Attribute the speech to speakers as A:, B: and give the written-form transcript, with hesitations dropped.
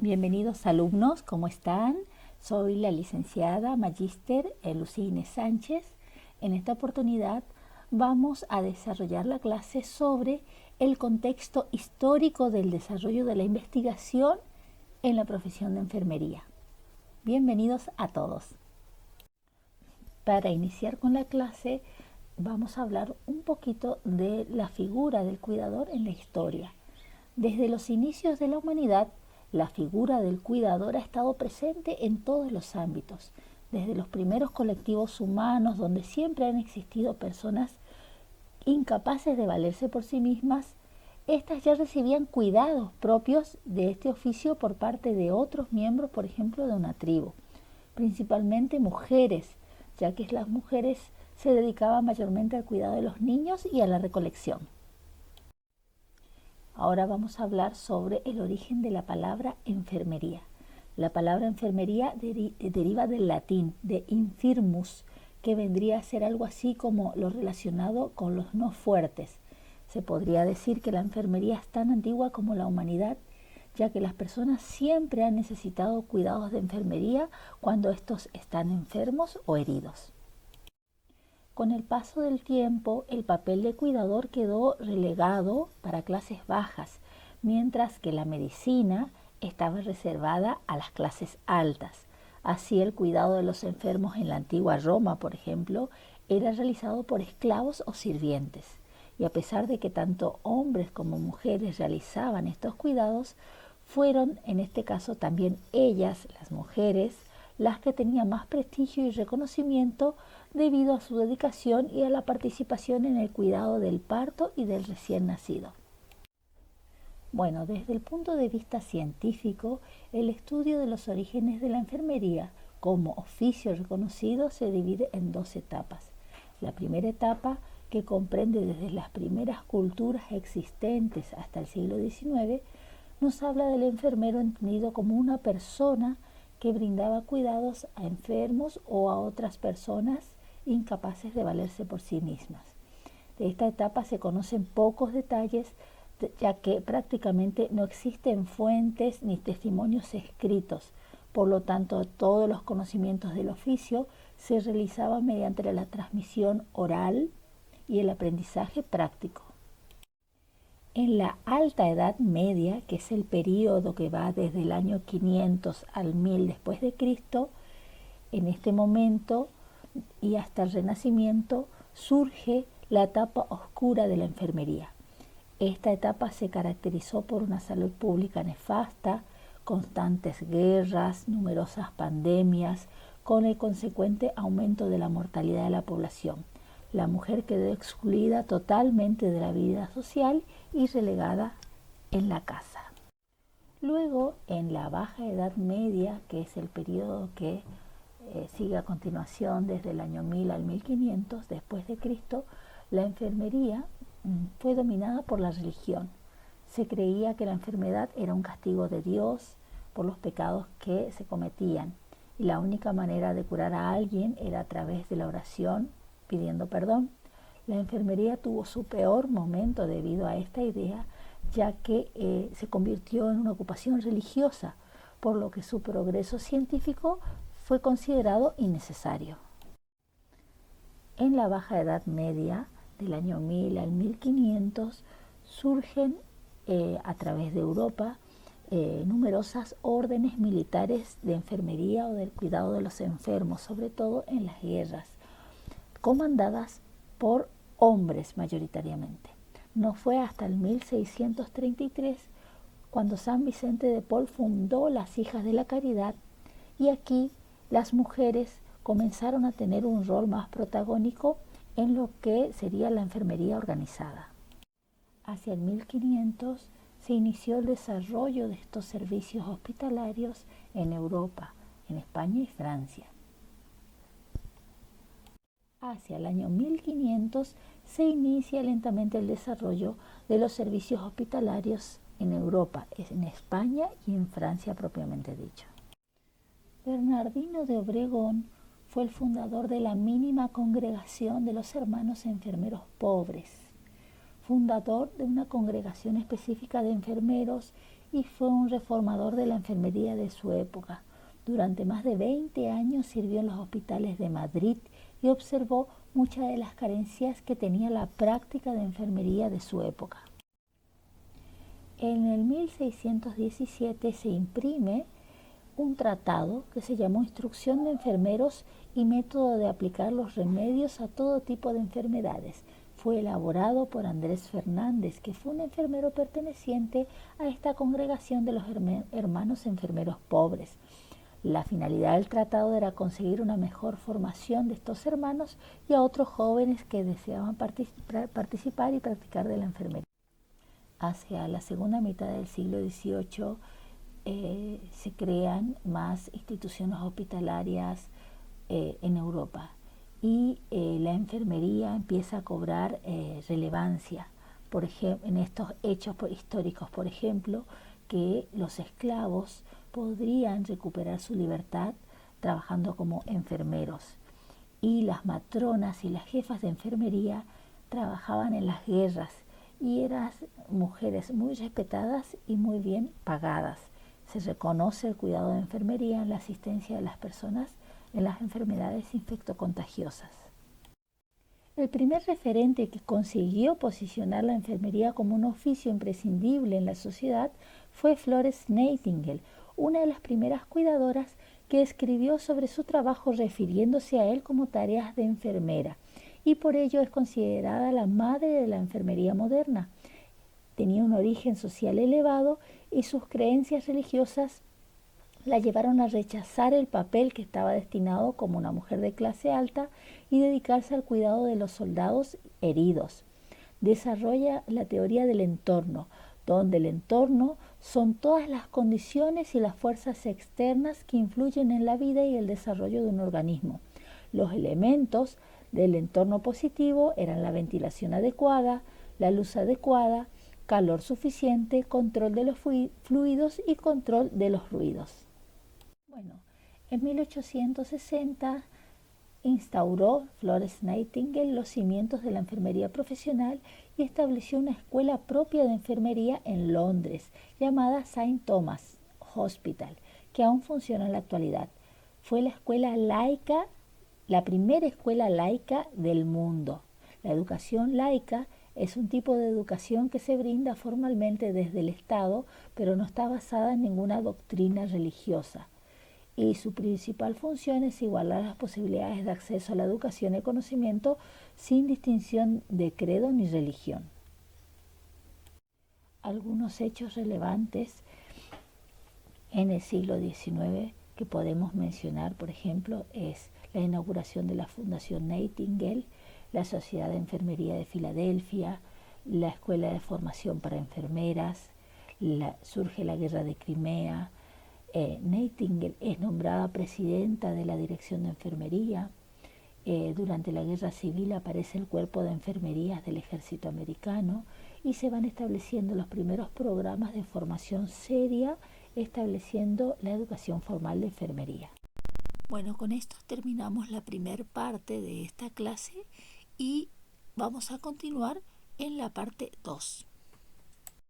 A: Bienvenidos alumnos, ¿cómo están? Soy la licenciada Magíster Lucía Inés Sánchez. En esta oportunidad vamos a desarrollar la clase sobre el contexto histórico del desarrollo de la investigación en la profesión de enfermería. Bienvenidos a todos. Para iniciar con la clase vamos a hablar un poquito de la figura del cuidador en la historia. Desde los inicios de la humanidad, la figura del cuidador ha estado presente en todos los ámbitos, desde los primeros colectivos humanos, donde siempre han existido personas incapaces de valerse por sí mismas. Estas ya recibían cuidados propios de este oficio por parte de otros miembros, por ejemplo, de una tribu, principalmente mujeres, ya que las mujeres se dedicaban mayormente al cuidado de los niños y a la recolección. Ahora vamos a hablar sobre el origen de la palabra enfermería. La palabra enfermería deriva del latín, de infirmus, que vendría a ser algo así como lo relacionado con los no fuertes. Se podría decir que la enfermería es tan antigua como la humanidad, ya que las personas siempre han necesitado cuidados de enfermería cuando estos están enfermos o heridos. Con el paso del tiempo, el papel de cuidador quedó relegado para clases bajas, mientras que la medicina estaba reservada a las clases altas. Así, el cuidado de los enfermos en la antigua Roma, por ejemplo, era realizado por esclavos o sirvientes. Y a pesar de que tanto hombres como mujeres realizaban estos cuidados, fueron en este caso también ellas, las mujeres, las que tenían más prestigio y reconocimiento debido a su dedicación y a la participación en el cuidado del parto y del recién nacido. Bueno, desde el punto de vista científico, el estudio de los orígenes de la enfermería como oficio reconocido se divide en dos etapas. La primera etapa, que comprende desde las primeras culturas existentes hasta el siglo XIX, nos habla del enfermero entendido como una persona que brindaba cuidados a enfermos o a otras personas incapaces de valerse por sí mismas. De esta etapa se conocen pocos detalles, ya que prácticamente no existen fuentes ni testimonios escritos. Por lo tanto, todos los conocimientos del oficio se realizaban mediante la transmisión oral y el aprendizaje práctico. En la Alta Edad Media, que es el período que va desde el año 500 al 1000 después de Cristo, en este momento y hasta el Renacimiento surge la etapa oscura de la enfermería. Esta etapa se caracterizó por una salud pública nefasta, constantes guerras, numerosas pandemias, con el consecuente aumento de la mortalidad de la población. La mujer quedó excluida totalmente de la vida social y relegada en la casa. Luego, en la Baja Edad Media, que es el periodo que sigue a continuación desde el año 1000 al 1500 después de Cristo, la enfermería fue dominada por la religión. Se creía que la enfermedad era un castigo de Dios por los pecados que se cometían, y la única manera de curar a alguien era a través de la oración, pidiendo perdón. La enfermería tuvo su peor momento debido a esta idea, ya que se convirtió en una ocupación religiosa, por lo que su progreso científico fue considerado innecesario. En la Baja Edad Media, del año 1000 al 1500, surgen a través de Europa numerosas órdenes militares de enfermería o del cuidado de los enfermos, sobre todo en las guerras, comandadas por hombres mayoritariamente. No fue hasta el 1633 cuando San Vicente de Paul fundó las Hijas de la Caridad, y aquí las mujeres comenzaron a tener un rol más protagónico en lo que sería la enfermería organizada. Hacia el 1500 se inició el desarrollo de estos servicios hospitalarios en Europa, en España y Francia. Hacia el año 1500 se inicia lentamente el desarrollo de los servicios hospitalarios en Europa, en España y en Francia propiamente dicho. Bernardino de Obregón fue el fundador de la mínima congregación de los hermanos enfermeros pobres, fundador de una congregación específica de enfermeros y fue un reformador de la enfermería de su época. Durante más de 20 años sirvió en los hospitales de Madrid y observó muchas de las carencias que tenía la práctica de enfermería de su época. En el 1617 se imprime un tratado que se llamó Instrucción de enfermeros y método de aplicar los remedios a todo tipo de enfermedades. Fue elaborado por Andrés Fernández, que fue un enfermero perteneciente a esta congregación de los hermanos enfermeros pobres. La finalidad del tratado era conseguir una mejor formación de estos hermanos y a otros jóvenes que deseaban participar y practicar de la enfermería. Hacia la segunda mitad del siglo XVIII se crean más instituciones hospitalarias en Europa y la enfermería empieza a cobrar relevancia. Por ejemplo, en estos hechos históricos, por ejemplo, que los esclavos podrían recuperar su libertad trabajando como enfermeros, y las matronas y las jefas de enfermería trabajaban en las guerras y eran mujeres muy respetadas y muy bien pagadas. Se reconoce el cuidado de enfermería en la asistencia de las personas en las enfermedades infectocontagiosas. El primer referente que consiguió posicionar la enfermería como un oficio imprescindible en la sociedad fue Florence Nightingale, una de las primeras cuidadoras que escribió sobre su trabajo refiriéndose a él como tareas de enfermera, y por ello es considerada la madre de la enfermería moderna. Tenía un origen social elevado y sus creencias religiosas la llevaron a rechazar el papel que estaba destinado como una mujer de clase alta y dedicarse al cuidado de los soldados heridos. Desarrolla la teoría del entorno, donde el entorno son todas las condiciones y las fuerzas externas que influyen en la vida y el desarrollo de un organismo. Los elementos del entorno positivo eran la ventilación adecuada, la luz adecuada, calor suficiente, control de los fluidos y control de los ruidos. Bueno, en 1860 instauró Florence Nightingale los cimientos de la enfermería profesional y estableció una escuela propia de enfermería en Londres, llamada St. Thomas' Hospital, que aún funciona en la actualidad. Fue la escuela laica, la primera escuela laica del mundo. La educación laica es un tipo de educación que se brinda formalmente desde el Estado, pero no está basada en ninguna doctrina religiosa. Y su principal función es igualar las posibilidades de acceso a la educación y conocimiento sin distinción de credo ni religión. Algunos hechos relevantes en el siglo XIX que podemos mencionar, por ejemplo, es la inauguración de la Fundación Nightingale, la Sociedad de Enfermería de Filadelfia, la Escuela de Formación para Enfermeras, surge la Guerra de Crimea. Nightingale es nombrada presidenta de la Dirección de Enfermería. Durante la Guerra Civil aparece el Cuerpo de Enfermerías del Ejército Americano y se van estableciendo los primeros programas de formación seria, estableciendo la educación formal de enfermería. Bueno, con esto terminamos la primera parte de esta clase y vamos a continuar en la parte 2.